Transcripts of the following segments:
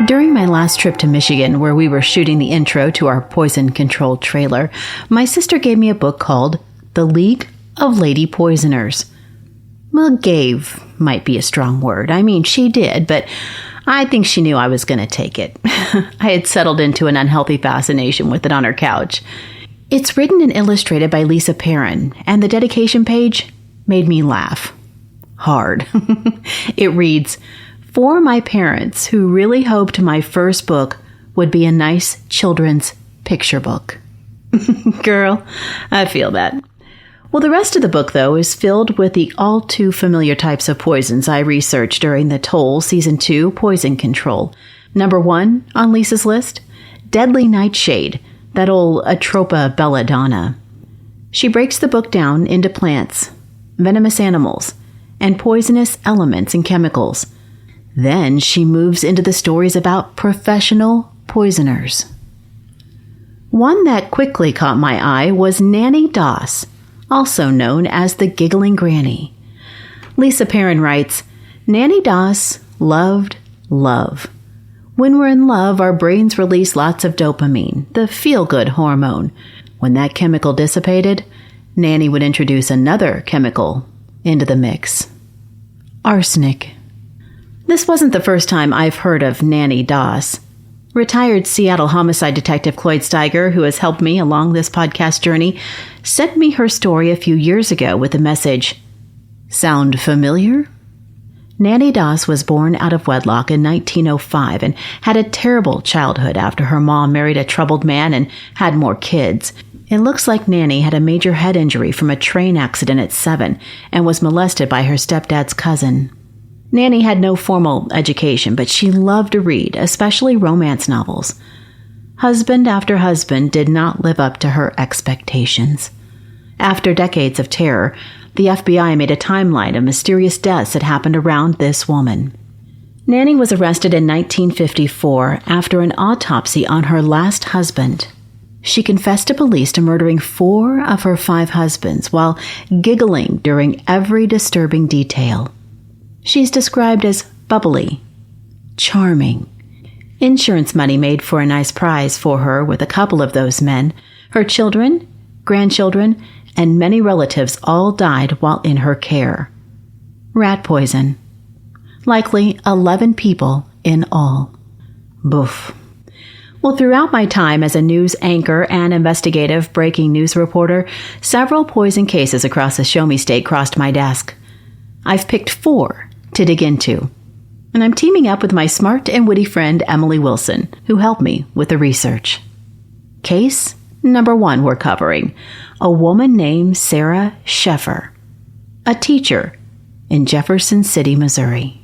During my last trip to Michigan, where we were shooting the intro to our poison-controlled trailer, my sister gave me a book called The League of Lady Poisoners. Well, gave might be a strong word. I mean, she did, but I think she knew I was going to take it. I had settled into an unhealthy fascination with it on her couch. It's written and illustrated by Lisa Perrin, and the dedication page made me laugh. Hard. It reads, "For my parents who really hoped my first book would be a nice children's picture book." Girl, I feel that. Well, the rest of the book, though, is filled with the all too familiar types of poisons I researched during the Toll Season 2 Poison Control. Number 1 on Lisa's list, deadly nightshade, that old Atropa belladonna. She breaks the book down into plants, venomous animals, and poisonous elements and chemicals. Then she moves into the stories about professional poisoners. One that quickly caught my eye was Nanny Doss, also known as the Giggling Granny. Lisa Perrin writes, "Nanny Doss loved love. When we're in love, our brains release lots of dopamine, the feel-good hormone. When that chemical dissipated, Nanny would introduce another chemical into the mix. Arsenic." This wasn't the first time I've heard of Nanny Doss. Retired Seattle homicide detective Cloyd Steiger, who has helped me along this podcast journey, sent me her story a few years ago with the message, "Sound familiar?" Nanny Doss was born out of wedlock in 1905 and had a terrible childhood after her mom married a troubled man and had more kids. It looks like Nanny had a major head injury from a train accident at 7 and was molested by her stepdad's cousin. Nanny had no formal education, but she loved to read, especially romance novels. Husband after husband did not live up to her expectations. After decades of terror, the FBI made a timeline of mysterious deaths that happened around this woman. Nanny was arrested in 1954 after an autopsy on her last husband. She confessed to police to murdering 4 of her 5 husbands while giggling during every disturbing detail. She's described as bubbly, charming. Insurance money made for a nice prize for her with a couple of those men. Her children, grandchildren, and many relatives all died while in her care. Rat poison. Likely 11 people in all. Boof. Well, throughout my time as a news anchor and investigative breaking news reporter, several poison cases across the Show Me State crossed my desk. I've picked 4 to dig into, and I'm teaming up with my smart and witty friend Emily Wilson, who helped me with the research. Case number 1 we're covering, a woman named Sarah Sheffer, a teacher in Jefferson City, Missouri.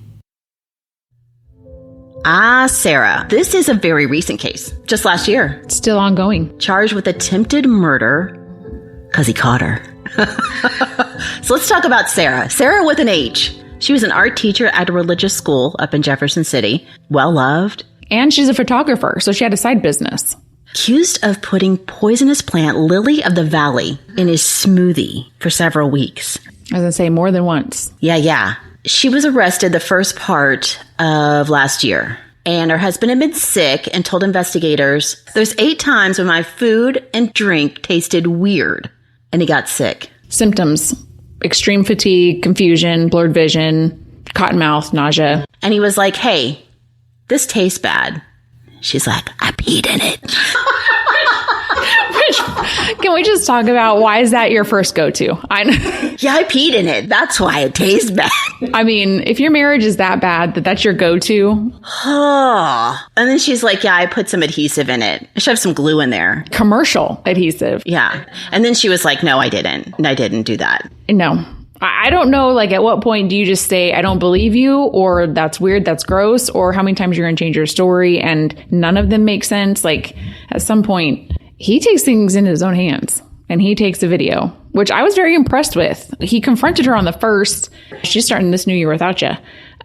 Sarah, this is a very recent case, just last year. Still ongoing. Charged with attempted murder because he caught her. So let's talk about Sarah. Sarah with an H. She was an art teacher at a religious school up in Jefferson City. Well-loved. And she's a photographer, so she had a side business. Accused of putting poisonous plant Lily of the Valley in his smoothie for several weeks. I was going to say more than once. Yeah. She was arrested the first part of last year. And her husband had been sick and told investigators, "There's 8 times when my food and drink tasted weird." And he got sick. Symptoms: extreme fatigue, confusion, blurred vision, cotton mouth, nausea. And he was like, "Hey, this tastes bad." She's like, "I peed in it." Can we just talk about why is that your first go-to? Yeah, I peed in it. That's why it tastes bad. I mean, if your marriage is that bad that's your go-to. And then she's like, "Yeah, I put some adhesive in it. I shoved some glue in there." Commercial adhesive. Yeah. And then she was like, "No, I didn't. I didn't do that." No. I don't know, like, at what point do you just say, "I don't believe you," or "That's weird, that's gross," or how many times you're going to change your story and none of them make sense? Like, at some point, he takes things into his own hands and he takes a video, which I was very impressed with. He confronted her on the 1st. She's starting this new year without you.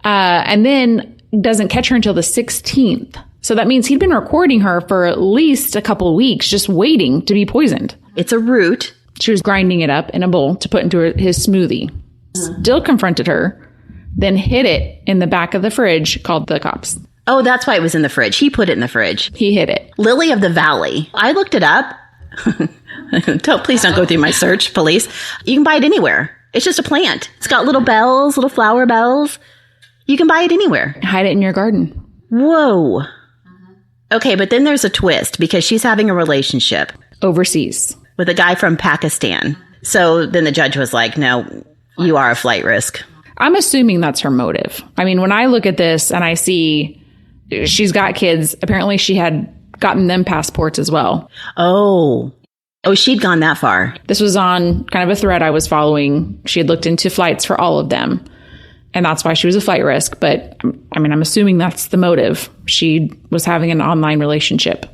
And then doesn't catch her until the 16th. So that means he'd been recording her for at least a couple of weeks, just waiting to be poisoned. It's a root. She was grinding it up in a bowl to put into his smoothie. Still confronted her, then hid it in the back of the fridge, called the cops. Oh, that's why it was in the fridge. He put it in the fridge. He hid it. Lily of the Valley. I looked it up. Please don't go through my search, police. You can buy it anywhere. It's just a plant. It's got little bells, little flower bells. You can buy it anywhere. Hide it in your garden. Whoa. Okay, but then there's a twist because she's having a relationship Overseas. with a guy from Pakistan. So then the judge was like, no, you are a flight risk. I'm assuming that's her motive. I mean, when I look at this and I see she's got kids, apparently she had gotten them passports as well. Oh, she'd gone that far. This was on kind of a thread I was following. She had looked into flights for all of them. And that's why she was a flight risk. But I mean, I'm assuming that's the motive. She was having an online relationship.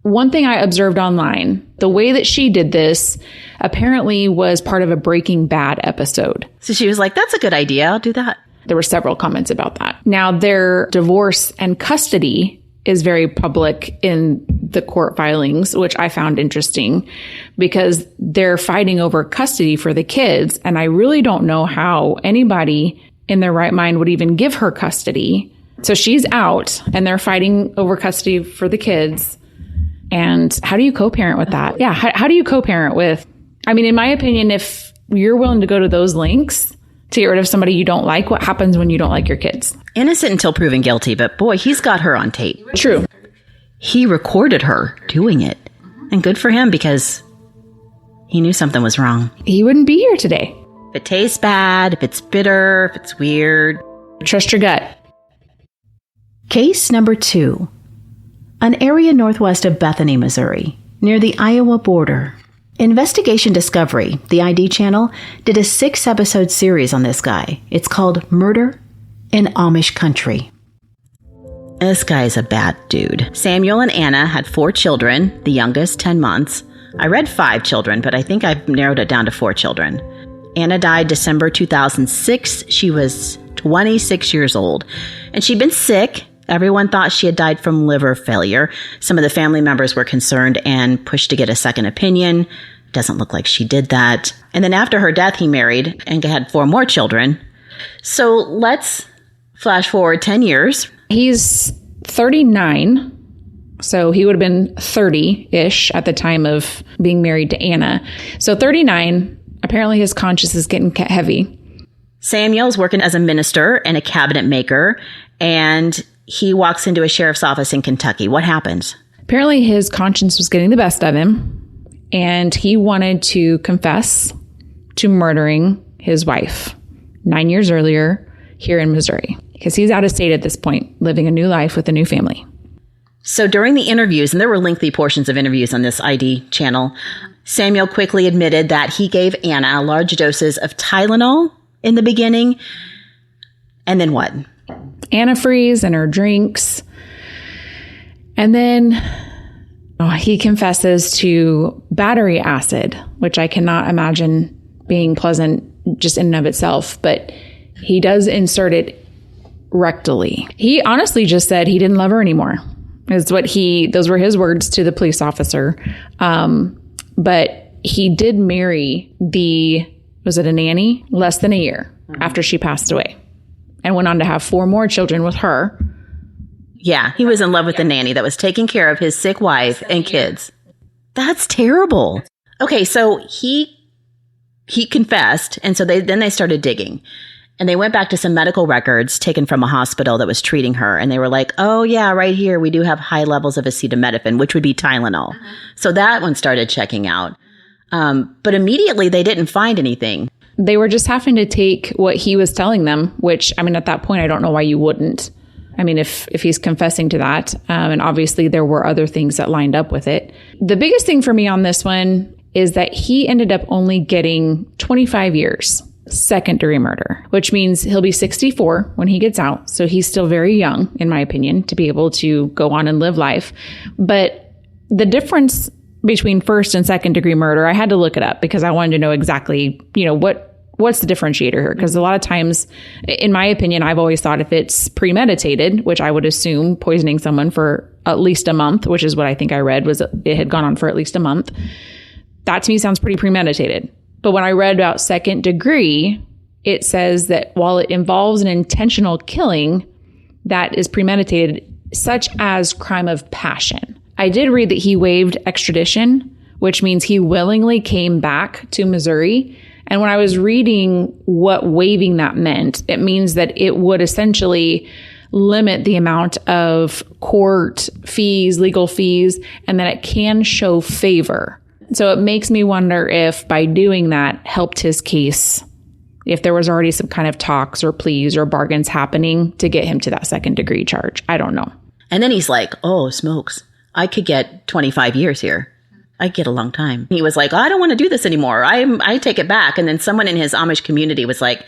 One thing I observed online, the way that she did this apparently was part of a Breaking Bad episode. So she was like, that's a good idea. I'll do that. There were several comments about that. Now, their divorce and custody is very public in the court filings, which I found interesting because they're fighting over custody for the kids. And I really don't know how anybody in their right mind would even give her custody. So she's out and they're fighting over custody for the kids. And how do you co-parent with that? Yeah. How do you co-parent with, I mean, in my opinion, if you're willing to go to those lengths to get rid of somebody you don't like, what happens when you don't like your kids? Innocent until proven guilty, but boy, he's got her on tape. True. He recorded her doing it. And good for him because he knew something was wrong. He wouldn't be here today. If it tastes bad, if it's bitter, if it's weird. Trust your gut. Case number 2. An area northwest of Bethany, Missouri, near the Iowa border. Investigation Discovery, the ID channel, did a 6-episode series on this guy. It's called Murder in Amish Country. This guy's a bad dude. Samuel and Anna had 4 children, the youngest 10 months. I read 5 children, but I think I've narrowed it down to 4 children. Anna died December 2006. She was 26 years old, and she'd been sick. Everyone thought she had died from liver failure. Some of the family members were concerned and pushed to get a second opinion. Doesn't look like she did that. And then after her death, he married and had 4 more children. So let's flash forward 10 years. He's 39. So he would have been 30-ish at the time of being married to Anna. So 39, apparently his conscience is getting heavy. Samuel's working as a minister and a cabinet maker, and he walks into a sheriff's office in Kentucky. What happens? Apparently his conscience was getting the best of him, and he wanted to confess to murdering his wife 9 years earlier here in Missouri, because he's out of state at this point, living a new life with a new family. So during the interviews, and there were lengthy portions of interviews on this ID channel, Samuel quickly admitted that he gave Anna large doses of Tylenol in the beginning. And then what? Antifreeze and her drinks. And then he confesses to battery acid, which I cannot imagine being pleasant just in and of itself, but he does insert it rectally. He honestly just said he didn't love her anymore. Those were his words to the police officer. But he did marry was it a nanny? Less than a year after she passed away, and went on to have 4 more children with her. Yeah, he was in love with the nanny that was taking care of his sick wife and kids. That's terrible. Okay, so he confessed, and so they started digging. And they went back to some medical records taken from a hospital that was treating her. And they were like, oh, yeah, right here, we do have high levels of acetaminophen, which would be Tylenol. So that one started checking out. But immediately they didn't find anything. They were just having to take what he was telling them, which, I mean, at that point, I don't know why you wouldn't. I mean, if he's confessing to that, and obviously there were other things that lined up with it. The biggest thing for me on this one is that he ended up only getting 25 years. Second-degree murder, which means he'll be 64 when he gets out. So he's still very young, in my opinion, to be able to go on and live life. But the difference between first and second-degree murder, I had to look it up because I wanted to know exactly, what's the differentiator here? Because a lot of times, in my opinion, I've always thought if it's premeditated, which I would assume poisoning someone for at least a month, which is what I think I read, was it had gone on for at least a month. That to me sounds pretty premeditated. But when I read about second degree, it says that while it involves an intentional killing, that is premeditated, such as crime of passion. I did read that he waived extradition, which means he willingly came back to Missouri. And when I was reading what waiving that meant, it means that it would essentially limit the amount of court fees, legal fees, and that it can show favor. So it makes me wonder if by doing that helped his case, if there was already some kind of talks or pleas or bargains happening to get him to that second degree charge. I don't know. And then he's like, oh, smokes, I could get 25 years here. I get a long time. He was like, I don't want to do this anymore. I take it back. And then someone in his Amish community was like,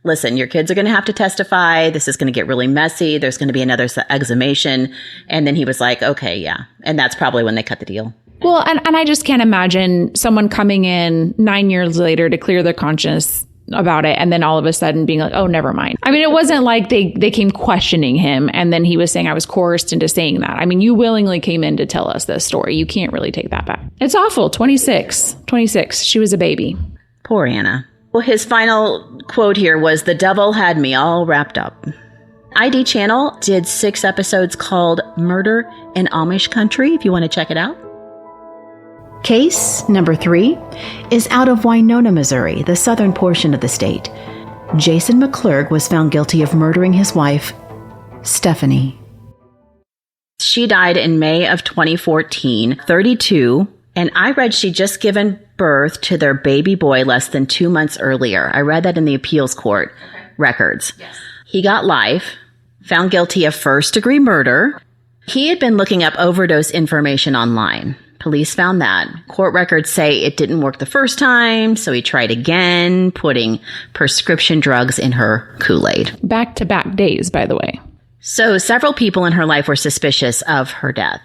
listen, your kids are going to have to testify. This is going to get really messy. There's going to be another exhumation. And then he was like, okay, yeah. And that's probably when they cut the deal. Well, and I just can't imagine someone coming in 9 years later to clear their conscience about it and then all of a sudden being like, oh, never mind. I mean, it wasn't like they came questioning him and then he was saying I was coerced into saying that. I mean, you willingly came in to tell us this story. You can't really take that back. It's awful. 26. She was a baby. Poor Anna. Well, his final quote here was, the devil had me all wrapped up. ID Channel did 6 episodes called Murder in Amish Country, if you want to check it out. Case number 3 is out of Winona, Missouri, the southern portion of the state. Jason McClurg was found guilty of murdering his wife, Stephanie. She died in May of 2014, 32, and I read she'd just given birth to their baby boy less than 2 months earlier. I read that in the appeals court records. Yes. He got life, found guilty of first-degree murder. He had been looking up overdose information online. Police found that. Court records say it didn't work the first time, so he tried again, putting prescription drugs in her Kool-Aid. Back-to-back days, by the way. So several people in her life were suspicious of her death,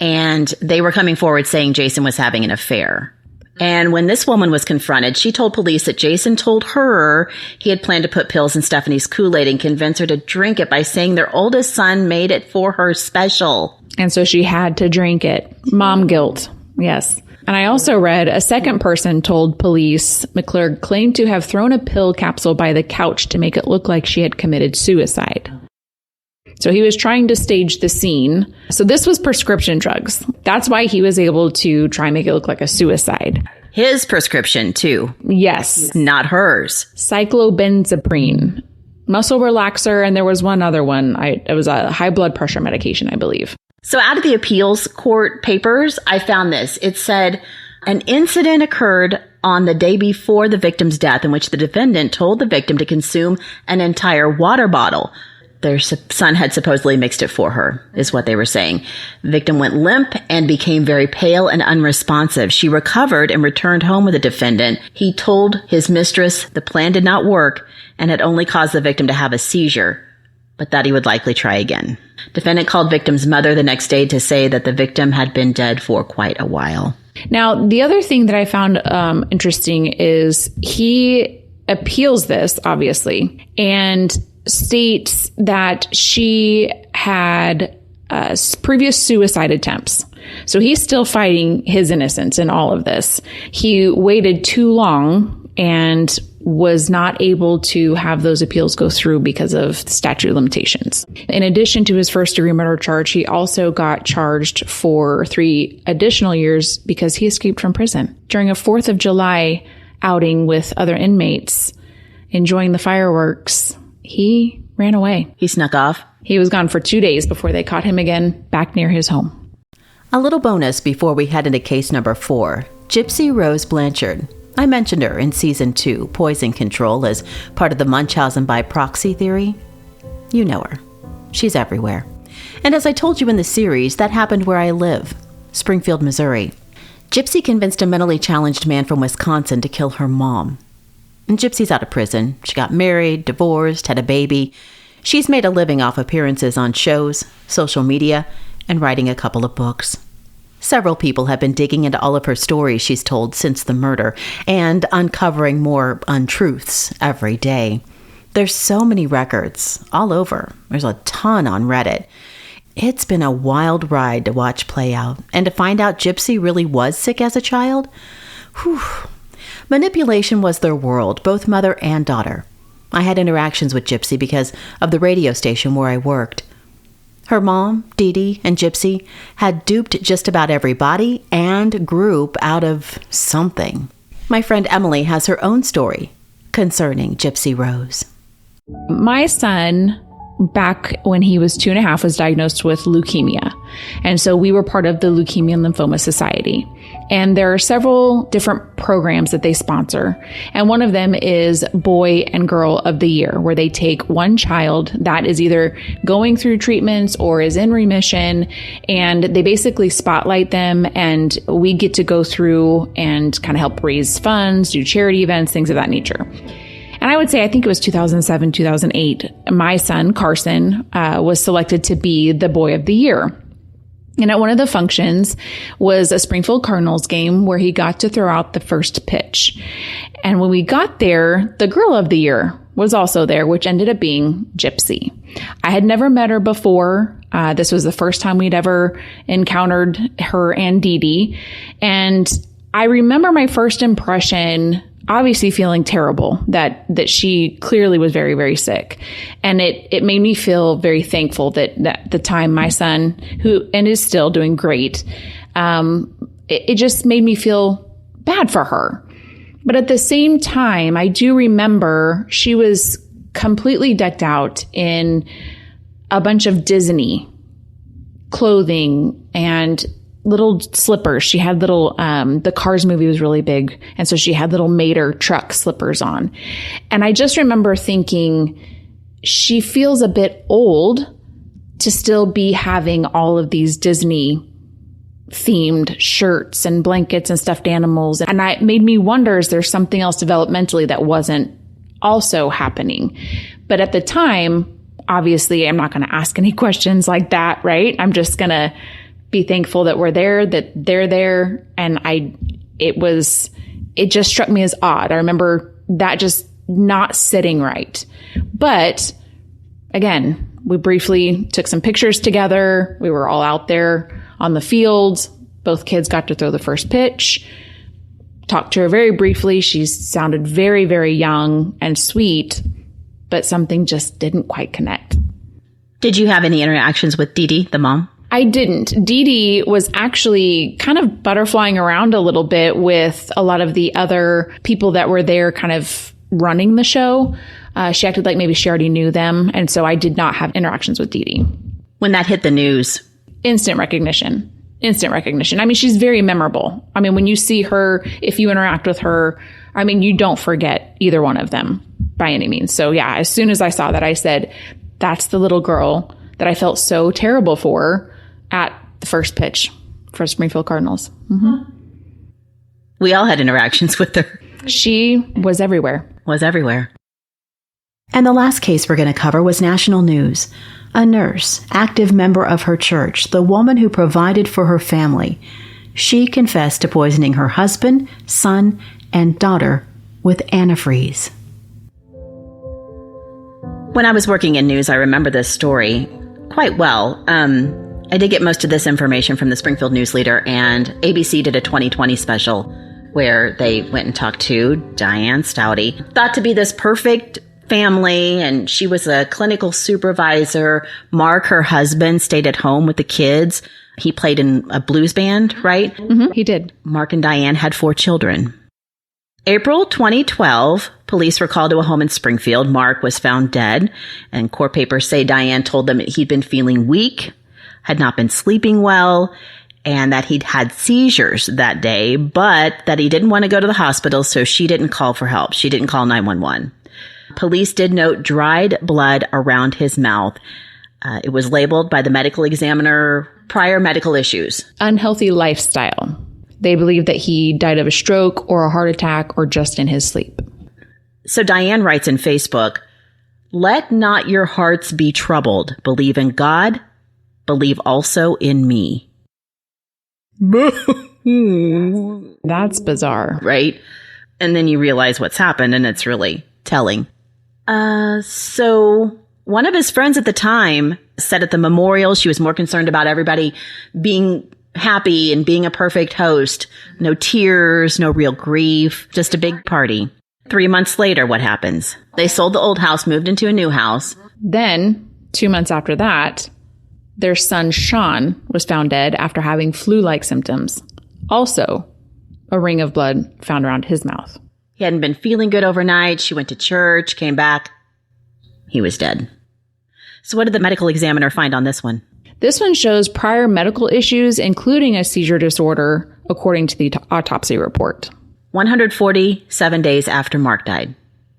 and they were coming forward saying Jason was having an affair. And when this woman was confronted, she told police that Jason told her he had planned to put pills in Stephanie's Kool-Aid and convince her to drink it by saying their oldest son made it for her special. And so she had to drink it. Mom guilt. Yes. And I also read a second person told police McClurg claimed to have thrown a pill capsule by the couch to make it look like she had committed suicide. So he was trying to stage the scene. So this was prescription drugs. That's why he was able to try and make it look like a suicide. His prescription, too. Yes. Not hers. Cyclobenzaprine, muscle relaxer, and there was one other one. It was a high blood pressure medication, I believe. So out of the appeals court papers, I found this. It said an incident occurred on the day before the victim's death in which the defendant told the victim to consume an entire water bottle. Their son had supposedly mixed it for her, is what they were saying. The victim went limp and became very pale and unresponsive. She recovered and returned home with the defendant. He told his mistress the plan did not work and had only caused the victim to have a seizure, but that he would likely try again. Defendant called victim's mother the next day to say that the victim had been dead for quite a while. Now, the other thing that I found interesting is he appeals this, obviously, and states that she had previous suicide attempts. So he's still fighting his innocence in all of this. He waited too long and was not able to have those appeals go through because of statute of limitations. In addition to his first-degree murder charge, he also got charged for 3 additional years because he escaped from prison. During a 4th of July outing with other inmates, enjoying the fireworks, he ran away. He snuck off. He was gone for 2 days before they caught him again back near his home. A little bonus before we head into case number 4. Gypsy Rose Blanchard. I mentioned her in Season 2, Poison Control, as part of the Munchausen by proxy theory. You know her. She's everywhere. And as I told you in the series, that happened where I live, Springfield, Missouri. Gypsy convinced a mentally challenged man from Wisconsin to kill her mom. And Gypsy's out of prison. She got married, divorced, had a baby. She's made a living off appearances on shows, social media, and writing a couple of books. Several people have been digging into all of her stories she's told since the murder and uncovering more untruths every day. There's so many records all over. There's a ton on Reddit. It's been a wild ride to watch play out. And to find out Gypsy really was sick as a child? Whew. Manipulation was their world, both mother and daughter. I had interactions with Gypsy because of the radio station where I worked. Her mom, Dee Dee, and Gypsy had duped just about everybody and group out of something. My friend Emily has her own story concerning Gypsy Rose. My son, back when he was 2.5, was diagnosed with leukemia. And so we were part of the Leukemia and Lymphoma Society. And there are several different programs that they sponsor. And one of them is Boy and Girl of the Year, where they take one child that is either going through treatments or is in remission, and they basically spotlight them, and we get to go through and kind of help raise funds, do charity events, things of that nature. And I would say, I think it was 2007, 2008, my son, Carson, was selected to be the Boy of the Year. And at one of the functions was a Springfield Cardinals game where he got to throw out the first pitch. And when we got there, the Girl of the Year was also there, which ended up being Gypsy. I had never met her before. This was the first time we'd ever encountered her and Dee Dee. And I remember my first impression obviously feeling terrible that she clearly was very, very sick. And it made me feel very thankful that at the time my son, who and is still doing great, it just made me feel bad for her. But at the same time, I do remember she was completely decked out in a bunch of Disney clothing and little slippers. She had little, the Cars movie was really big. And so she had little Mater truck slippers on. And I just remember thinking, she feels a bit old to still be having all of these Disney themed shirts and blankets and stuffed animals. And it made me wonder, is there something else developmentally that wasn't also happening? But at the time, obviously, I'm not going to ask any questions like that, right? I'm just going to be thankful that we're there, that they're there. And it just struck me as odd. I remember that just not sitting right. But again, we briefly took some pictures together. We were all out there on the field. Both kids got to throw the first pitch. Talked to her very briefly. She sounded very, very young and sweet, but something just didn't quite connect. Did you have any interactions with Dee Dee, the mom? I didn't. Dee Dee was actually kind of butterflying around a little bit with a lot of the other people that were there kind of running the show. She acted like maybe she already knew them. And so I did not have interactions with Dee Dee. When that hit the news? Instant recognition. I mean, she's very memorable. I mean, when you see her, if you interact with her, I mean, you don't forget either one of them by any means. So yeah, as soon as I saw that, I said, that's the little girl that I felt so terrible for at the first pitch for Springfield Cardinals. Mm-hmm. We all had interactions with her. She was everywhere. And the last case we're going to cover was national news. A nurse, active member of her church, the woman who provided for her family. She confessed to poisoning her husband, son, and daughter with antifreeze. When I was working in news, I remember this story quite well. I did get most of this information from the Springfield News Leader, and ABC did a 2020 special where they went and talked to Diane Stouty, thought to be this perfect family, and she was a clinical supervisor. Mark, her husband, stayed at home with the kids. He played in a blues band, right? Mm-hmm, he did. Mark and Diane had 4 children. April 2012, police were called to a home in Springfield. Mark was found dead, and court papers say Diane told them he'd been feeling weak, had not been sleeping well, and that he'd had seizures that day, but that he didn't want to go to the hospital, so she didn't call for help. She didn't call 911. Police did note dried blood around his mouth. It was labeled by the medical examiner, prior medical issues. Unhealthy lifestyle. They believe that he died of a stroke or a heart attack or just in his sleep. So Diane writes in Facebook, "Let not your hearts be troubled. Believe in God. Believe also in me." That's bizarre. Right? And then you realize what's happened, and it's really telling. So one of his friends at the time said at the memorial she was more concerned about everybody being happy and being a perfect host. No tears, no real grief, just a big party. 3 months later, what happens? They sold the old house, moved into a new house. Then, 2 months after that, their son Sean was found dead after having flu-like symptoms. Also, a ring of blood found around his mouth. He hadn't been feeling good overnight. She went to church, came back. He was dead. So what did the medical examiner find on this one? This one shows prior medical issues, including a seizure disorder, according to the autopsy report. 147 days after Mark died.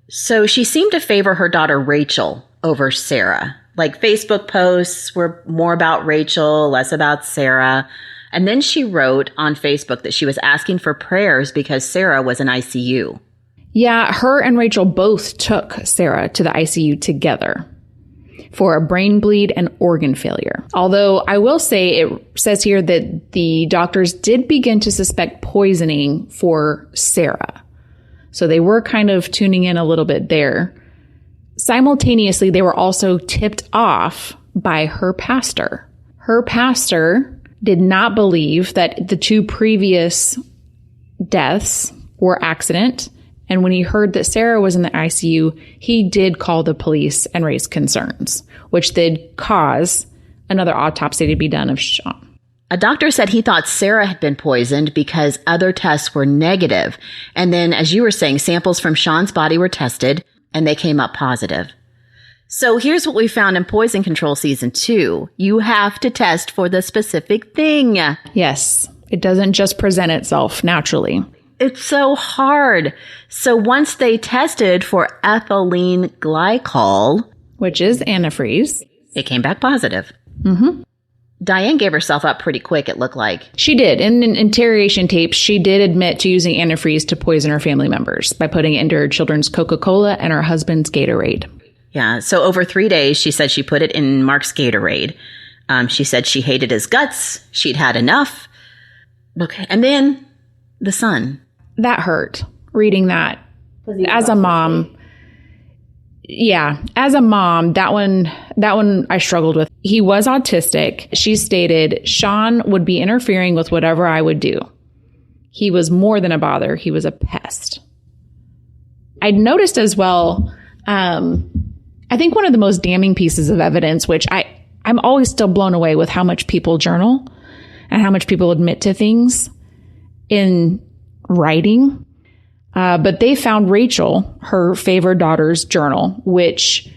So she seemed to favor her daughter Rachel over Sarah. Like Facebook posts were more about Rachel, less about Sarah. And then she wrote on Facebook that she was asking for prayers because Sarah was in ICU. Yeah, her and Rachel both took Sarah to the ICU together for a brain bleed and organ failure. Although I will say it says here that the doctors did begin to suspect poisoning for Sarah. So they were kind of tuning in a little bit there. Simultaneously, they were also tipped off by her pastor. Her pastor did not believe that the 2 previous deaths were accident. And when he heard that Sarah was in the ICU, he did call the police and raise concerns, which did cause another autopsy to be done of Sean. A doctor said he thought Sarah had been poisoned because other tests were negative. And then, as you were saying, samples from Sean's body were tested and they came up positive. So here's what we found in Poison Control Season 2. You have to test for the specific thing. Yes, it doesn't just present itself naturally. It's so hard. So once they tested for ethylene glycol, which is antifreeze, it came back positive. Diane gave herself up pretty quick, it looked like. She did. In an interrogation tape, she did admit to using antifreeze to poison her family members by putting it into her children's Coca-Cola and her husband's Gatorade. Yeah, so over 3 days, she said she put it in Mark's Gatorade. She said she hated his guts. She'd had enough. Okay, and then the son. That hurt, reading that. As a mom, yeah, as a mom, that one I struggled with. He was autistic. She stated, Sean would be interfering with whatever I would do. He was more than a bother. He was a pest. I'd noticed as well, I think one of the most damning pieces of evidence, which I'm always still blown away with how much people journal and how much people admit to things in writing. But they found Rachel, her favorite daughter's journal, which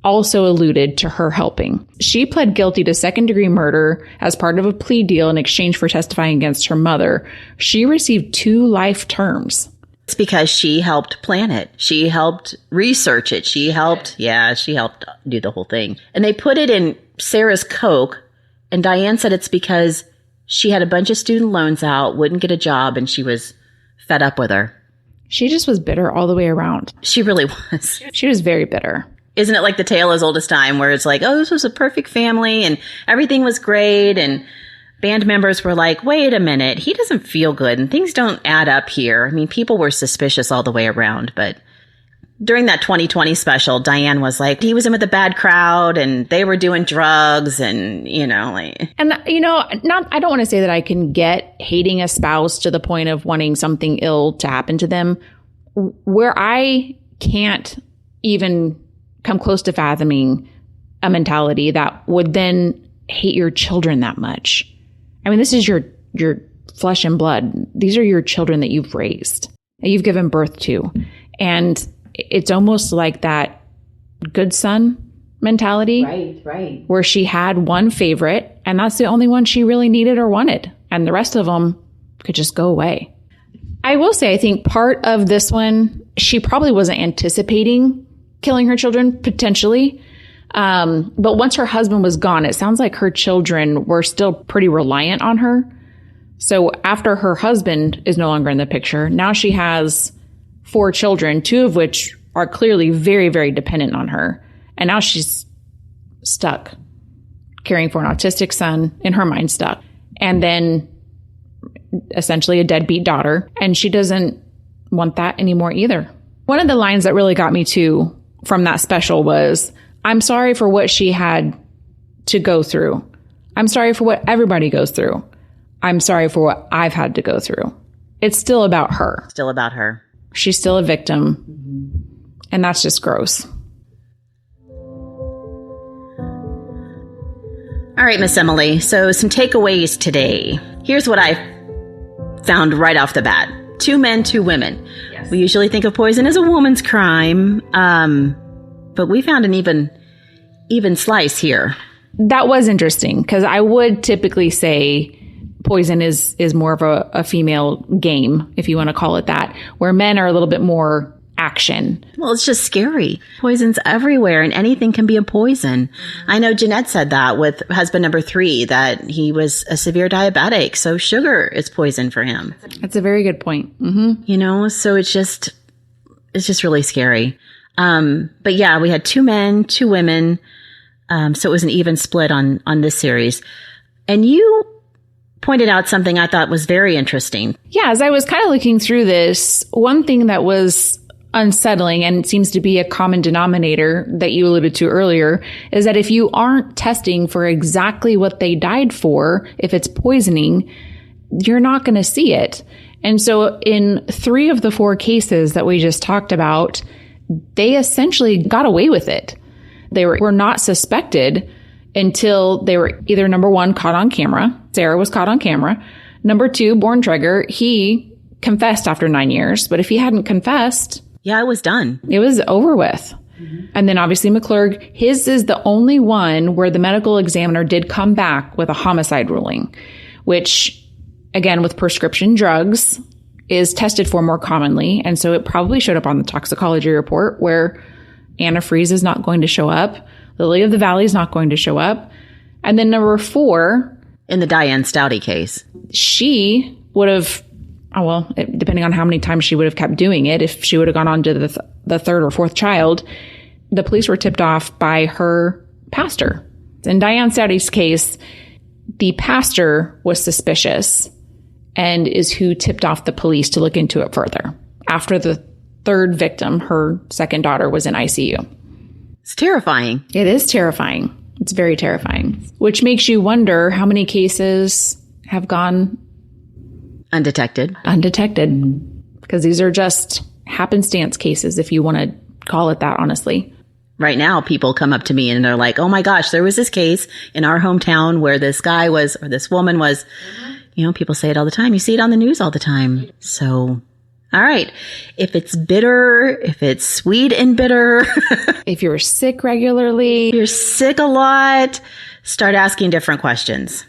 also alluded to her helping. She pled guilty to second-degree murder as part of a plea deal in exchange for testifying against her mother. She received 2 life terms. It's because she helped plan it. She helped research it. She helped do the whole thing. And they put it in Sarah's Coke, and Diane said it's because she had a bunch of student loans out, wouldn't get a job, and she was fed up with her. She just was bitter all the way around. She really was. She was very bitter. Isn't it like the tale as old as time, where it's like, oh, this was a perfect family and everything was great, and band members were like, wait a minute, he doesn't feel good and things don't add up here. I mean, people were suspicious all the way around, but during that 2020 special, Diane was like, he was in with a bad crowd and they were doing drugs and, like. And, I don't want to say that I can get hating a spouse to the point of wanting something ill to happen to them. Where I can't even come close to fathoming a mentality that would then hate your children that much. I mean, this is your flesh and blood. These are your children that you've raised, that you've given birth to. And it's almost like that good son mentality. Right. Where she had one favorite and that's the only one she really needed or wanted. And the rest of them could just go away. I will say, I think part of this one, she probably wasn't anticipating killing her children, potentially. But once her husband was gone, it sounds like her children were still pretty reliant on her. So after her husband is no longer in the picture, now she has 4 children, 2 of which are clearly very, very dependent on her. And now she's stuck caring for an autistic son, in her mind stuck. And then essentially a deadbeat daughter. And she doesn't want that anymore either. One of the lines that really got me too from that special was, I'm sorry for what she had to go through. I'm sorry for what everybody goes through. I'm sorry for what I've had to go through. It's still about her. Still about her. She's still a victim. And that's just gross. All right, Miss Emily. So some takeaways today. Here's what I found right off the bat. 2 men, 2 women. Yes. We usually think of poison as a woman's crime, but we found an even slice here. That was interesting because I would typically say poison is more of a female game, if you want to call it that, where men are a little bit more action. Well, it's just scary. Poison's everywhere and anything can be a poison. I know Jeanette said that with husband number 3, that he was a severe diabetic. So sugar is poison for him. That's a very good point. Mm-hmm. So it's just really scary. But yeah, we had 2 men, 2 women. So it was an even split on this series. And you pointed out something I thought was very interesting. Yeah, as I was kind of looking through this, one thing that was unsettling and seems to be a common denominator that you alluded to earlier is that if you aren't testing for exactly what they died for, if it's poisoning, you're not going to see it. And so in 3 of the 4 cases that we just talked about, they essentially got away with it. They were not suspected until they were either, number 1, caught on camera. Sarah was caught on camera. Number 2, Borntrager, he confessed after 9 years. But if he hadn't confessed, yeah, it was done. It was over with. Mm-hmm. And then obviously McClurg, his is the only one where the medical examiner did come back with a homicide ruling, which, again, with prescription drugs, is tested for more commonly. And so it probably showed up on the toxicology report where antifreeze is not going to show up. Lily of the Valley is not going to show up. And then number 4. In the Diane Stouty case. She would have, depending on how many times she would have kept doing it, if she would have gone on to the 3rd or 4th child, the police were tipped off by her pastor. In Diane Stouty's case, the pastor was suspicious and is who tipped off the police to look into it further. After the 3rd victim, her 2nd daughter, was in ICU. It's terrifying. It is terrifying. It's very terrifying, which makes you wonder how many cases have gone undetected, because these are just happenstance cases, if you want to call it that, honestly. Right now, people come up to me and they're like, oh my gosh, there was this case in our hometown where this guy was, or this woman was, people say it all the time. You see it on the news all the time. So, all right. If it's bitter, if it's sweet and bitter, if you're sick regularly, you're sick a lot, start asking different questions.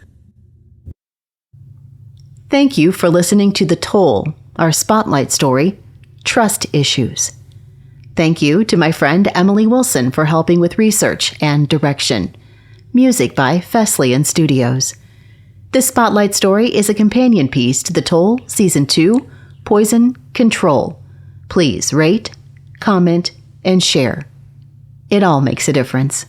Thank you for listening to The Toll, our spotlight story, Trust Issues. Thank you to my friend Emily Wilson for helping with research and direction. Music by Fesleyan Studios. This spotlight story is a companion piece to The Toll Season 2, Poison Control. Please rate, comment, and share. It all makes a difference.